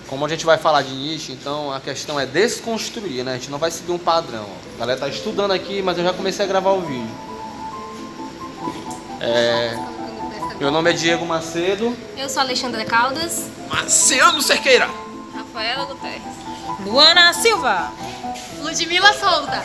Como a gente vai falar de Nietzsche, então a questão é desconstruir, né? A gente não vai seguir um padrão. A galera tá estudando aqui, mas eu já comecei a gravar o vídeo. Meu nome é Diego Macedo. Eu sou Alexandra Caldas. Marciano Cerqueira. Rafaela Guterres. Luana Silva. Ludmila Souza.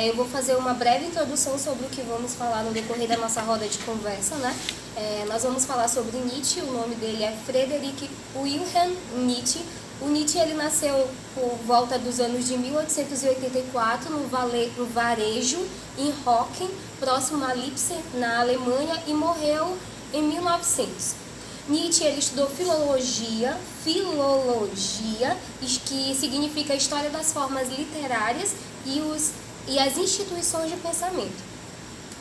Eu vou fazer uma breve introdução sobre o que vamos falar no decorrer da nossa roda de conversa, né? Nós vamos falar sobre Nietzsche, o nome dele é Friedrich Wilhelm Nietzsche. O Nietzsche ele nasceu por volta dos anos de 1884 no Varejo, em Hocken, próximo a Leipzig, na Alemanha, e morreu em 1900. Nietzsche ele estudou filologia, que significa história das formas literárias e as instituições de pensamento.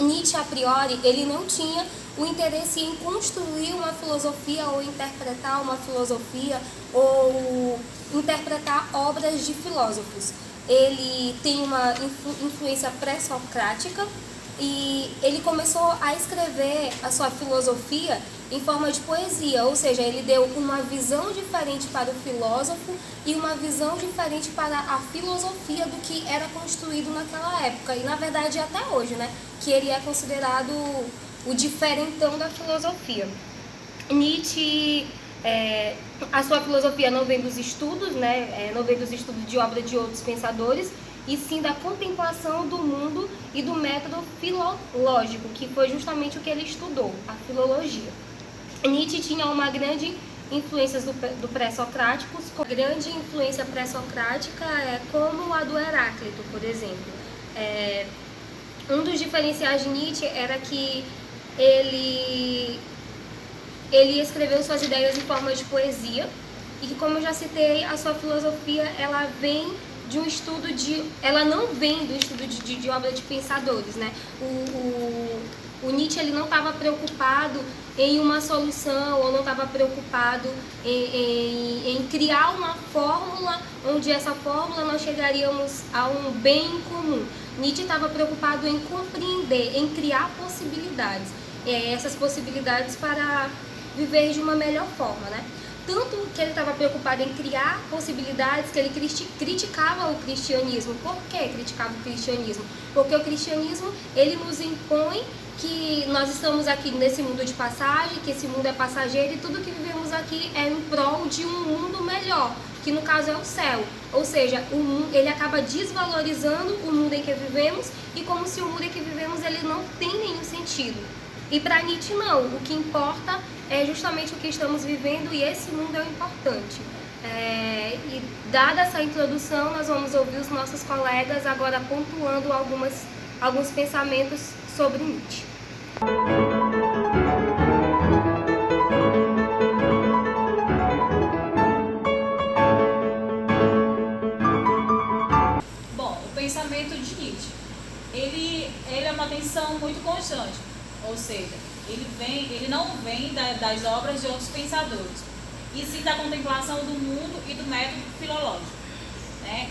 Nietzsche, a priori, ele não tinha o interesse em construir uma filosofia ou interpretar uma filosofia ou interpretar obras de filósofos. Ele tem uma influência pré-socrática e ele começou a escrever a sua filosofia em forma de poesia, ou seja, ele deu uma visão diferente para o filósofo e uma visão diferente para a filosofia do que era construído naquela época, e na verdade até hoje, né, que ele é considerado o diferentão da filosofia. Nietzsche, a sua filosofia não vem dos estudos, né, não vem dos estudos de obra de outros pensadores, e sim da contemplação do mundo e do método filológico, que foi justamente o que ele estudou, a filologia. Nietzsche tinha uma grande influência do pré-socrático, grande influência pré-socrática como a do Heráclito, por exemplo. Um dos diferenciais de Nietzsche era que ele escreveu suas ideias em forma de poesia e que, como eu já citei, a sua filosofia ela vem de um estudo ela não vem do estudo de obra de pensadores, né? O Nietzsche ele não estava preocupado em uma solução ou não estava preocupado em criar uma fórmula onde essa fórmula nós chegaríamos a um bem comum. Nietzsche estava preocupado em compreender, em criar possibilidades, essas possibilidades para viver de uma melhor forma, né? Tanto que ele estava preocupado em criar possibilidades que ele criticava o cristianismo. Por que criticava o cristianismo? Porque o cristianismo ele nos impõe que nós estamos aqui nesse mundo de passagem, que esse mundo é passageiro e tudo que vivemos aqui é em prol de um mundo melhor, que no caso é o céu. Ou seja, ele acaba desvalorizando o mundo em que vivemos e como se o mundo em que vivemos ele não tem nenhum sentido. E para Nietzsche não, o que importa é justamente o que estamos vivendo e esse mundo é o importante. E dada essa introdução, nós vamos ouvir os nossos colegas agora pontuando alguns pensamentos sobre Nietzsche. Bom, o pensamento de Nietzsche, ele é uma tensão muito constante, ou seja, ele não vem das obras de outros pensadores, e sim da contemplação do mundo e do método filológico, né?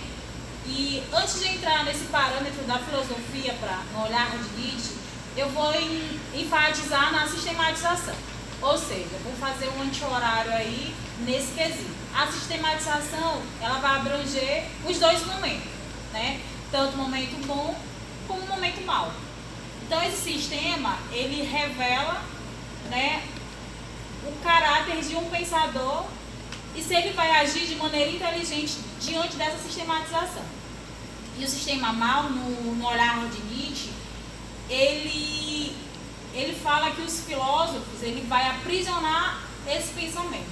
E antes de entrar nesse parâmetro da filosofia no olhar de Nietzsche, eu vou enfatizar na sistematização. Ou seja, vou fazer um anti-horário aí nesse quesito. A sistematização, ela vai abranger os dois momentos, né? Tanto o momento bom como o momento mau. Então esse sistema, ele revela, né, o caráter de um pensador e se ele vai agir de maneira inteligente diante dessa sistematização. E o sistema mau, no olhar de Nietzsche, ele fala que os filósofos, ele vai aprisionar esse pensamento.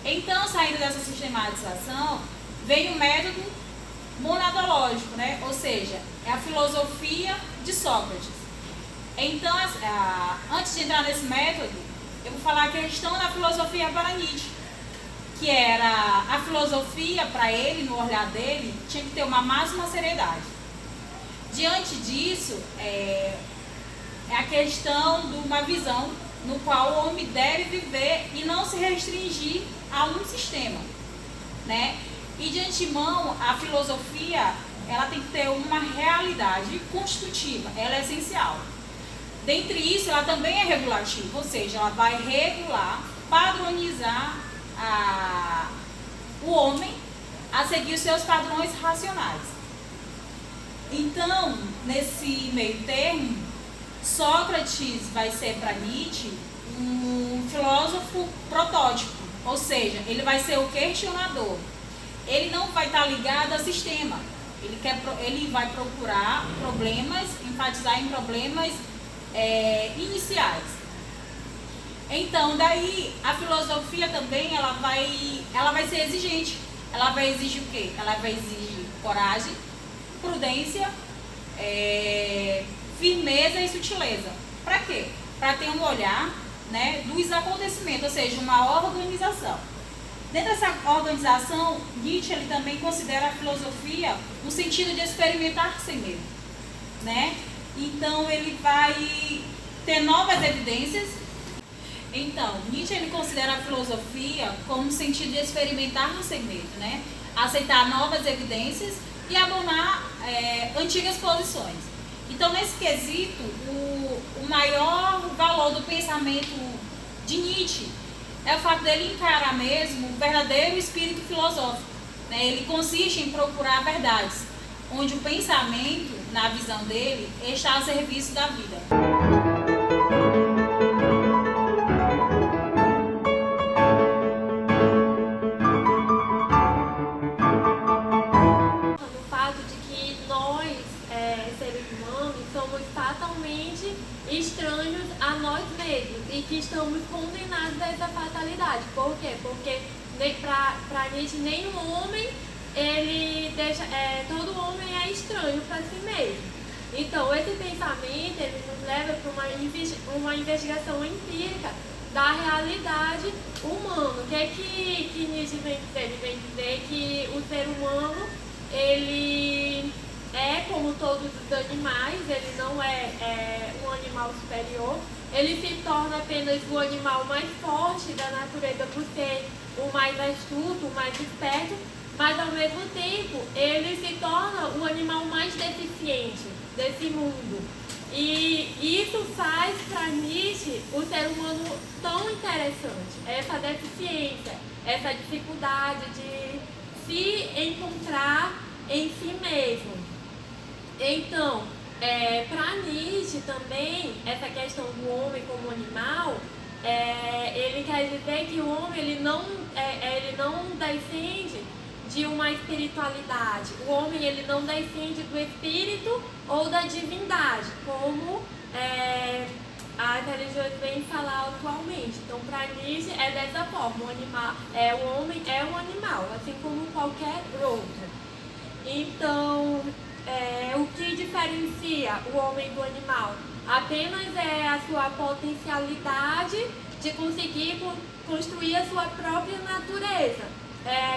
Então, saindo dessa sistematização, vem o método monadológico, né? Ou seja, é a filosofia de Sócrates. Então, antes de entrar nesse método, eu vou falar a questão da filosofia para Nietzsche, que era a filosofia para ele, no olhar dele, tinha que ter uma máxima seriedade. Diante disso, é a questão de uma visão no qual o homem deve viver e não se restringir a um sistema, né? E de antemão, a filosofia, ela tem que ter uma realidade constitutiva, ela é essencial. Dentre isso, ela também é regulativa, ou seja, ela vai regular, padronizar o homem a seguir os seus padrões racionais. Então, nesse meio termo, Sócrates vai ser para Nietzsche um filósofo protótipo, ou seja, ele vai ser o questionador. Ele não vai estar ligado ao sistema, ele vai procurar problemas, enfatizar em problemas iniciais. Então, daí, a filosofia também, ela vai ser exigente. Ela vai exigir o quê? Ela vai exigir coragem, prudência, firmeza e sutileza. Para quê? Para ter um olhar, né, dos acontecimentos, ou seja, uma organização. Dentro dessa organização, Nietzsche ele também considera a filosofia no sentido de experimentar sem medo, né? Então, ele vai ter novas evidências. Então, Nietzsche ele considera a filosofia como um sentido de experimentar sem medo, né? Aceitar novas evidências e abandonar antigas posições. Então, nesse quesito, o maior valor do pensamento de Nietzsche é o fato dele encarar mesmo o verdadeiro espírito filosófico, né? Ele consiste em procurar verdades, onde o pensamento, na visão dele, está a serviço da vida. Estranhos a nós mesmos e que estamos condenados a essa fatalidade. Por quê? Porque para Nietzsche nenhum homem, todo homem é estranho para si mesmo. Então esse pensamento ele nos leva para uma investigação empírica da realidade humana. O que é que Nietzsche vem dizer? Ele vem dizer que o ser humano, ele é como todos os animais, ele não é um animal superior, ele se torna apenas o animal mais forte da natureza por ser o mais astuto, o mais esperto, mas ao mesmo tempo ele se torna o animal mais deficiente desse mundo. E isso faz para Nietzsche o ser humano tão interessante, essa deficiência, essa dificuldade de se encontrar em si mesmo. Então, para Nietzsche também, essa questão do homem como animal, ele quer dizer que o homem ele não descende de uma espiritualidade. O homem ele não descende do espírito ou da divindade, como as religiões vêm falar atualmente. Então, para Nietzsche é dessa forma, o homem é um animal, assim como qualquer outro. Então, o que diferencia o homem do animal? Apenas é a sua potencialidade de conseguir construir a sua própria natureza.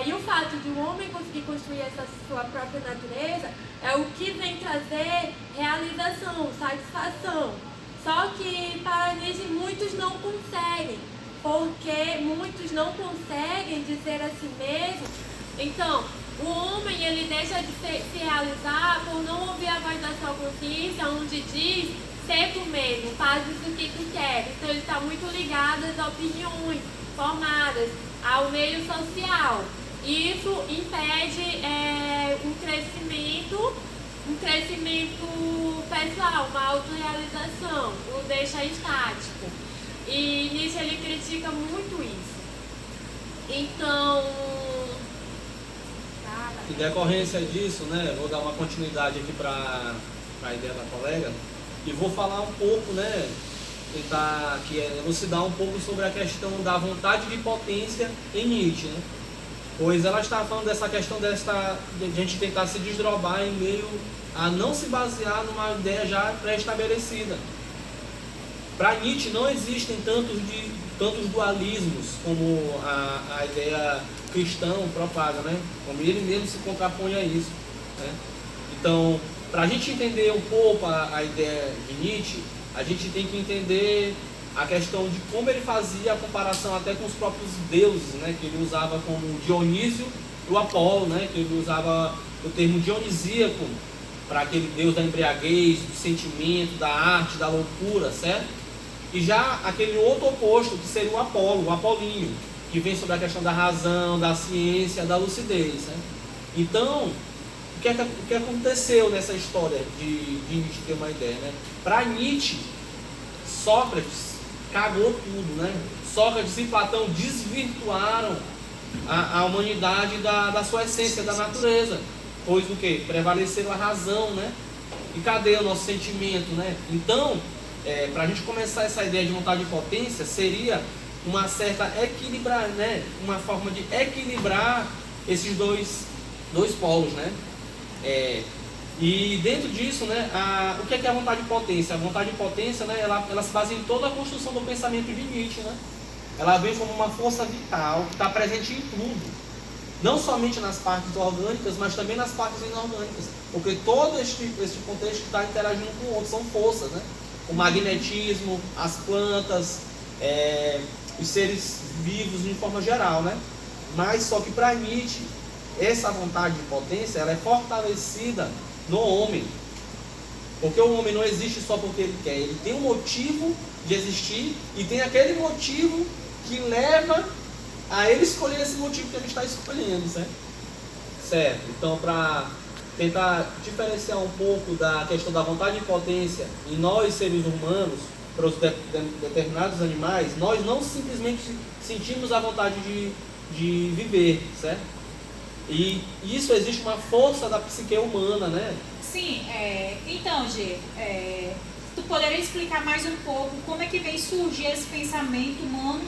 E o fato de um homem conseguir construir essa sua própria natureza é o que vem trazer realização, satisfação. Só que para Nietzsche muitos não conseguem, porque muitos não conseguem dizer a si mesmos. Então, o homem ele deixa de se realizar por não ouvir a voz da sua consciência, onde diz: ser tu mesmo, fazes o que tu queres. Então ele está muito ligado às opiniões formadas, ao meio social. E isso impede um crescimento pessoal, uma autorrealização, o deixa estático. E Nietzsche ele critica muito isso. Então, em decorrência disso, né, vou dar uma continuidade aqui para a ideia da colega e vou falar um pouco, né, tentar aqui elucidar um pouco sobre a questão da vontade de potência em Nietzsche, né? Pois ela está falando dessa questão de a gente tentar se desdobrar em meio a não se basear numa ideia já pré-estabelecida. Para Nietzsche não existem tantos dualismos como a ideia cristã propaga, né? Como ele mesmo se contrapõe a isso, né? Então, para a gente entender um pouco a ideia de Nietzsche, a gente tem que entender a questão de como ele fazia a comparação até com os próprios deuses, né? Que ele usava como Dionísio e o Apolo, né? Que ele usava o termo dionisíaco para aquele deus da embriaguez, do sentimento, da arte, da loucura, certo? E já aquele outro oposto, que seria o Apolo, o Apolinho, que vem sobre a questão da razão, da ciência, da lucidez, né? Então, o que aconteceu nessa história de Nietzsche ter uma ideia, né? Para Nietzsche, Sócrates cagou tudo, né? Sócrates e Platão desvirtuaram a humanidade da sua essência, da natureza. Pois o que? Prevaleceu a razão, né? E cadê o nosso sentimento, né? Então, para a gente começar essa ideia de vontade e potência, seria uma certa equilibrar, né? Uma forma de equilibrar esses dois polos, né? E dentro disso, né? O que é a vontade e potência? A vontade e potência, né? Ela se baseia em toda a construção do pensamento de Nietzsche, né? Ela vem como uma força vital que está presente em tudo. Não somente nas partes orgânicas, mas também nas partes inorgânicas. Porque todo este contexto está interagindo com o outro, são forças, né? O magnetismo, as plantas, os seres vivos de forma geral, né? Mas só que para Nietzsche, essa vontade de potência, ela é fortalecida no homem. Porque o homem não existe só porque ele quer, ele tem um motivo de existir e tem aquele motivo que leva a ele escolher esse motivo que ele está escolhendo, certo? Então, para tentar diferenciar um pouco da questão da vontade de potência em nós, seres humanos, para os determinados animais, nós não simplesmente sentimos a vontade de viver, certo? E isso existe uma força da psique humana, né? Sim, então, Gê, tu poderia explicar mais um pouco como é que vem surgir esse pensamento humano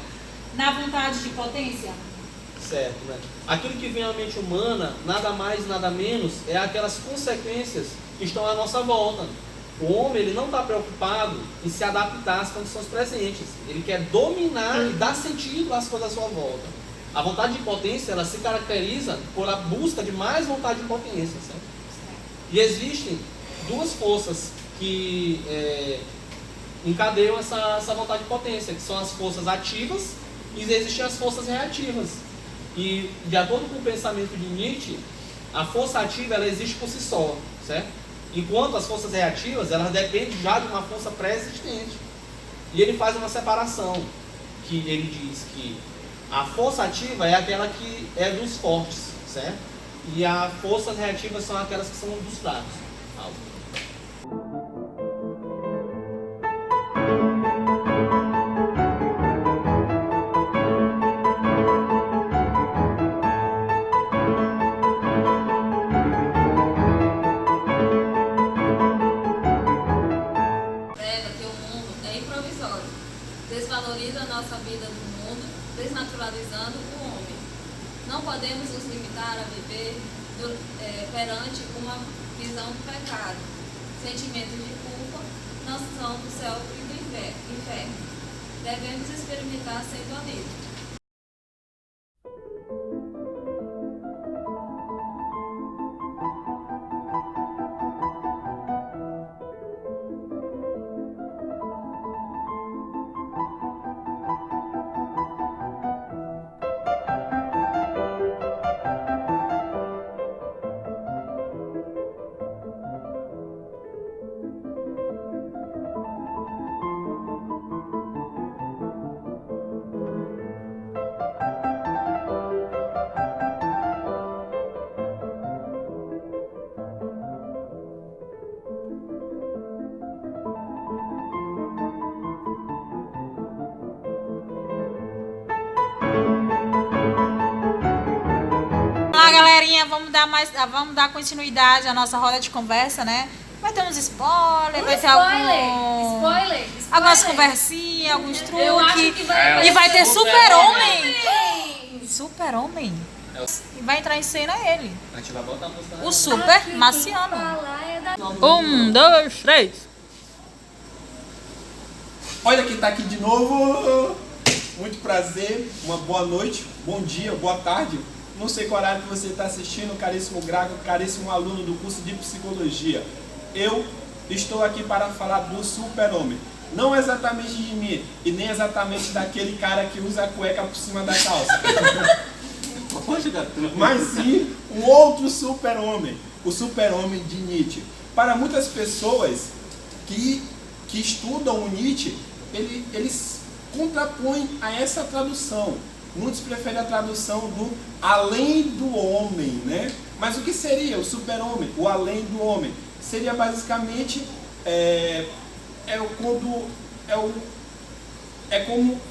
na vontade de potência? Certo, né? Aquilo que vem à mente humana, nada mais, nada menos, é aquelas consequências que estão à nossa volta. O homem, ele não está preocupado em se adaptar às condições presentes. Ele quer dominar e dar sentido às coisas à sua volta. A vontade de potência, ela se caracteriza por a busca de mais vontade de potência, certo? E existem duas forças que encadeiam essa vontade de potência, que são as forças ativas e existem as forças reativas. E, de acordo com o pensamento de Nietzsche, a força ativa, ela existe por si só, certo? Enquanto as forças reativas, elas dependem já de uma força pré-existente. E ele faz uma separação, que ele diz que a força ativa é aquela que é dos fortes, certo? E as forças reativas são aquelas que são dos fracos. Desvaloriza a nossa vida no mundo, desnaturalizando o homem. Não podemos nos limitar a viver perante uma visão do pecado. Sentimentos de culpa não são do céu e do inferno. Devemos experimentar sendo honestos. Galerinha, vamos dar continuidade à nossa roda de conversa, né? Vai ter uns spoilers, vai ter algumas conversinhas, alguns truques. E vai ter Super-Homem. Super-Homem. E vai entrar em cena ele. A gente vai botar a música, né? O Super Marciano. 1, 2, 3. Olha quem tá aqui de novo. Muito prazer, uma boa noite, bom dia, boa tarde. Não sei qual horário que você está assistindo, caríssimo Grago, caríssimo aluno do curso de Psicologia. Eu estou aqui para falar do super-homem. Não exatamente de mim e nem exatamente daquele cara que usa a cueca por cima da calça. Mas sim um outro super-homem, o super-homem de Nietzsche. Para muitas pessoas que estudam o Nietzsche, eles contrapõem a essa tradução. Muitos preferem a tradução do além do homem, né? Mas o que seria o super-homem, o além do homem? Seria basicamente como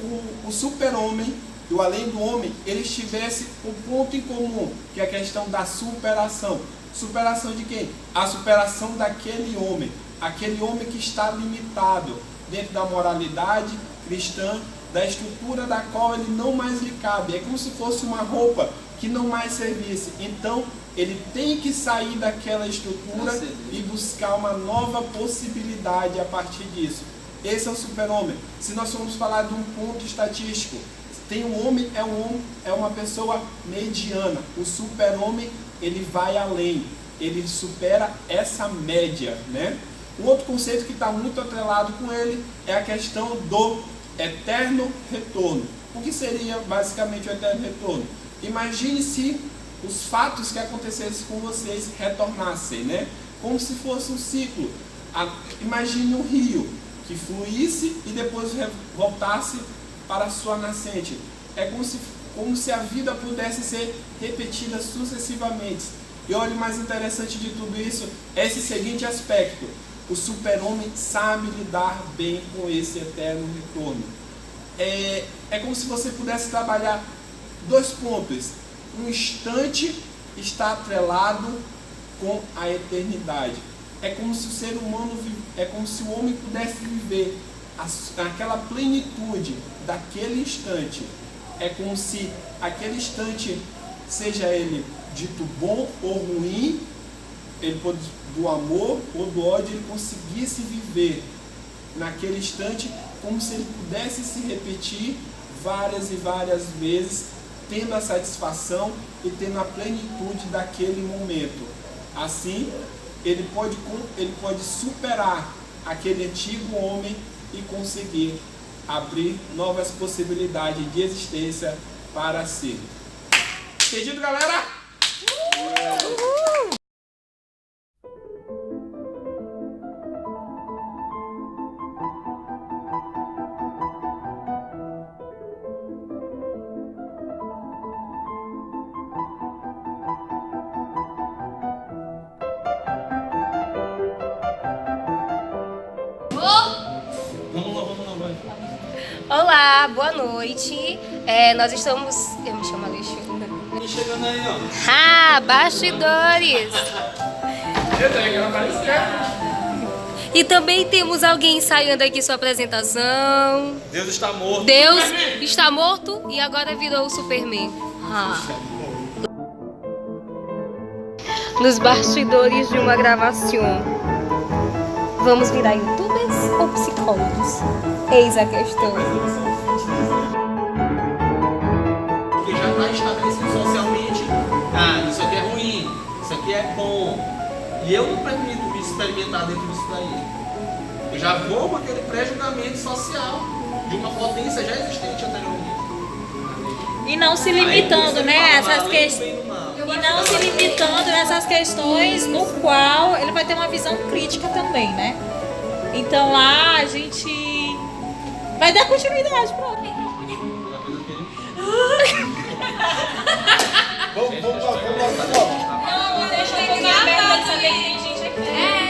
o super-homem e o além do homem, eles tivessem um ponto em comum, que é a questão da superação. Superação de quem? A superação daquele homem, aquele homem que está limitado dentro da moralidade cristã, da estrutura da qual ele não mais lhe cabe. É como se fosse uma roupa que não mais servisse. Então, ele tem que sair daquela estrutura e buscar uma nova possibilidade a partir disso. Esse é o super-homem. Se nós formos falar de um ponto estatístico, tem um homem, é uma pessoa mediana. O super-homem, ele vai além. Ele supera essa média, né? Um outro conceito que está muito atrelado com ele é a questão do eterno retorno. O que seria basicamente o eterno retorno? Imagine se os fatos que acontecessem com vocês retornassem, né? Como se fosse um ciclo. Imagine um rio que fluísse e depois voltasse para a sua nascente. É como se a vida pudesse ser repetida sucessivamente. E olha, o mais interessante de tudo isso é esse seguinte aspecto: o super-homem sabe lidar bem com esse eterno retorno. É como se você pudesse trabalhar dois pontos. Um instante está atrelado com a eternidade. É como se o ser humano, é como se o homem pudesse viver aquela plenitude daquele instante. É como se aquele instante, seja ele dito bom ou ruim, ele pode, do amor ou do ódio, ele conseguisse viver naquele instante como se ele pudesse se repetir várias e várias vezes, tendo a satisfação e tendo a plenitude daquele momento. Assim, ele pode superar aquele antigo homem e conseguir abrir novas possibilidades de existência para si. Entendido, galera? Olá, boa noite. Nós estamos... Eu me chamo Alexandra. E chegando aí, ó. Ah, bastidores. E também temos alguém ensaiando aqui sua apresentação. Deus está morto. Deus está morto e agora virou o Superman. Nos bastidores de uma gravação. Vamos virar youtubers ou psicólogos? Eis a questão. Porque já está estabelecido socialmente, isso aqui é ruim, isso aqui é bom. E eu não permito me experimentar dentro disso daí. Eu já vou com aquele pré-julgamento social de uma potência já existente anteriormente. E não se limitando, né, essas questões. E não se limitando nessas questões no qual ele vai ter uma visão crítica também, né? Então lá a gente vai dar continuidade pra ele. Vamos. Não, deixa eu saber que tem gente aqui.